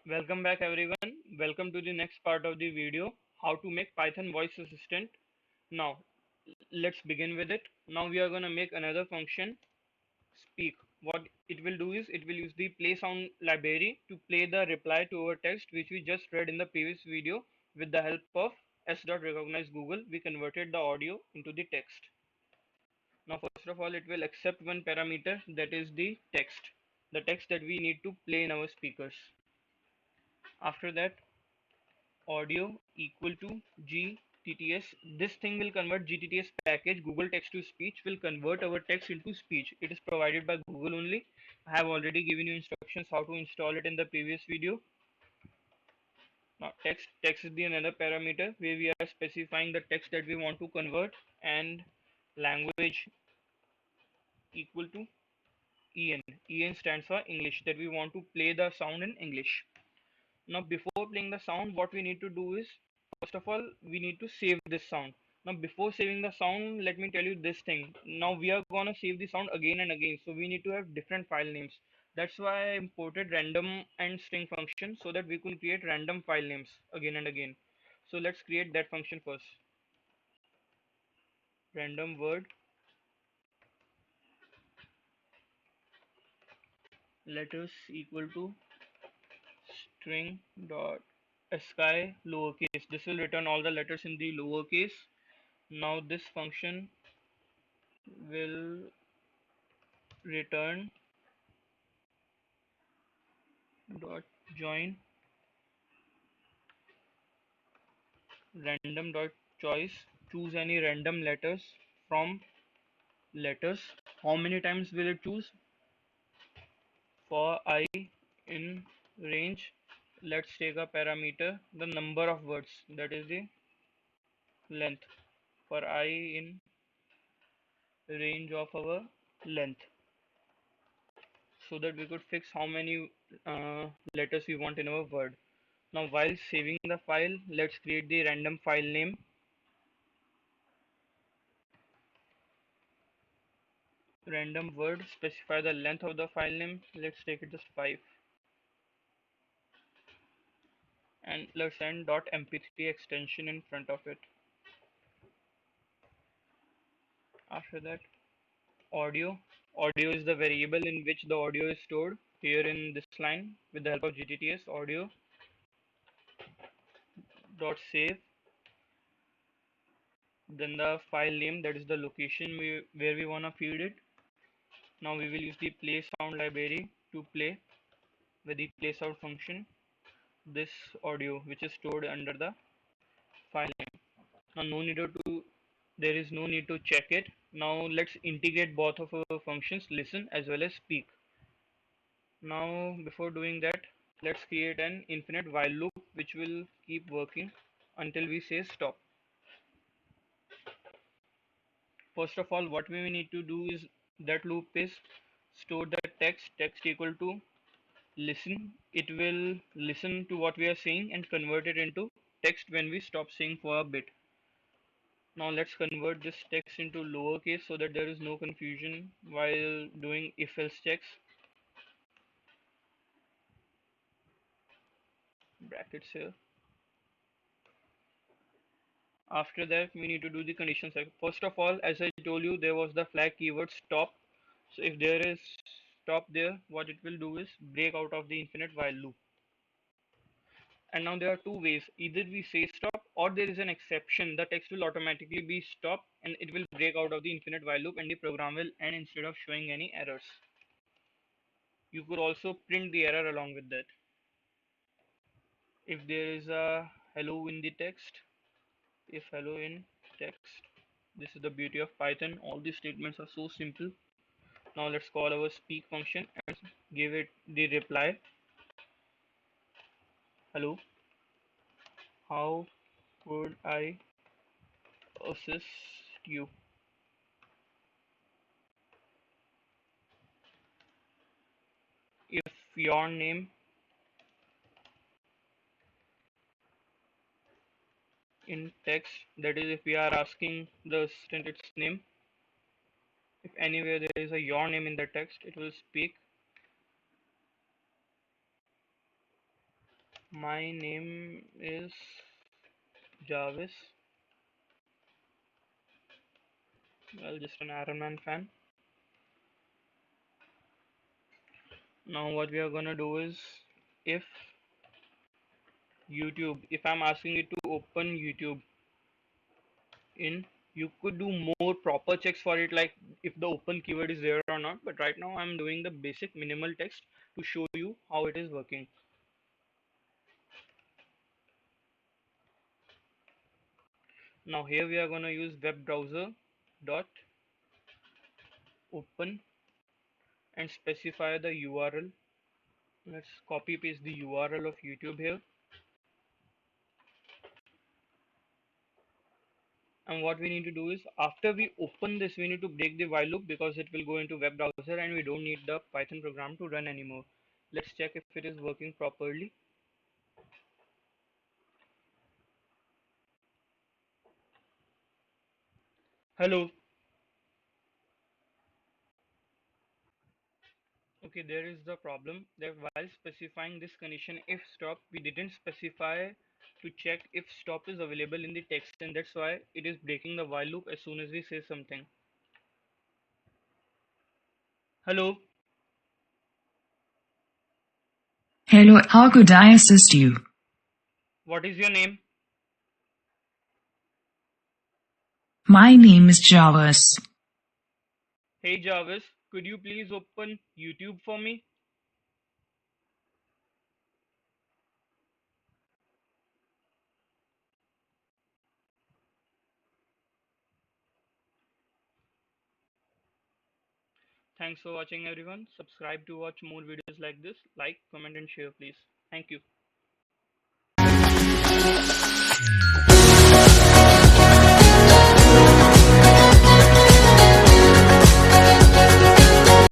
Welcome back everyone. Welcome to the next part of the video, how to make Python voice assistant. Now, let's begin with it. Now we are going to make another function, speak. What it will do is it will use the play sound library to play the reply to our text which we just read in the previous video with the help of s.recognize Google. We converted the audio into the text. Now first of all it will accept one parameter, that is the text that we need to play in our speakers. After that, audio equal to GTTS. This thing will convert GTTS package, Google text to speech, will convert our text into speech. It is provided by Google only. I have already given you instructions how to install it in the previous video. Now text is the another parameter where we are specifying the text that we want to convert, and language equal to EN. EN stands for English, that we want to play the sound in English. Now before playing the sound, what we need to do is, first of all, we need to save this sound. Now before saving the sound, let me tell you this thing. Now we are gonna save the sound again and again, so we need to have different file names. That's why I imported random and string function so that we could create random file names again and again. So let's create that function first. Random word letters equal to string dot sky lowercase. This will return all the letters in the lowercase. Now this function will return dot join random dot choice. Choose any random letters from letters. How many times will it choose? For I in range, let's take a parameter, the number of words, that is the length. For I in range of our length, so that we could fix how many letters we want in our word. Now while saving the file, let's create the random file name. Random word, specify the length of the file name. Let's take it just 5, and let's send .mp3 extension in front of it. After that, audio is the variable in which the audio is stored. Here in this line, with the help of GTTS, audio dot save, then the file name, that is the location where we want to feed it. Now we will use the play sound library to play with the play sound function this audio which is stored under the file name. Now there is no need to check it. Now let's integrate both of our functions, listen as well as speak. Now before doing that, let's create an infinite while loop which will keep working until we say stop. First of all, what we need to do is, that loop is store the text equal to listen. It will listen to what we are saying and convert it into text when we stop saying for a bit. Now let's convert this text into lowercase so that there is no confusion while doing if-else checks. Brackets here. After that, we need to do the condition check. First of all, as I told you, there was the flag keyword stop. So if there is stop there, what it will do is break out of the infinite while loop. And now there are two ways. Either we say stop or there is an exception. The text will automatically be stopped and it will break out of the infinite while loop and the program will end instead of showing any errors. You could also print the error along with that. If there is a hello in the text, if hello in text, this is the beauty of Python. All these statements are so simple. Now let's call our speak function and give it the reply. Hello, how could I assist you? If your name in text, that is if we are asking the assistant its name, if anywhere there is a your name in the text, it will speak. My name is Jarvis. Well, just an Iron Man fan. Now what we are gonna do is, if if I'm asking it to open YouTube in, you could do more proper checks for it, like if the open keyword is there or not, but right now I'm doing the basic minimal text to show you how it is working. Now here we are going to use web browser dot open and specify the URL. Let's copy paste the URL of YouTube here. And what we need to do is, after we open this, we need to break the while loop because it will go into web browser and we don't need the Python program to run anymore. Let's check if it is working properly. Hello. Okay, there is the problem that while specifying this condition if stop, we didn't specify to check if stop is available in the text, and that's why it is breaking the while loop as soon as we say something. Hello, Hello, how could I assist you? what is your name? My name is Jarvis. Hey Jarvis, could you please open YouTube for me? Thanks for watching everyone. Subscribe to watch more videos like this. Like, comment and share please. Thank you.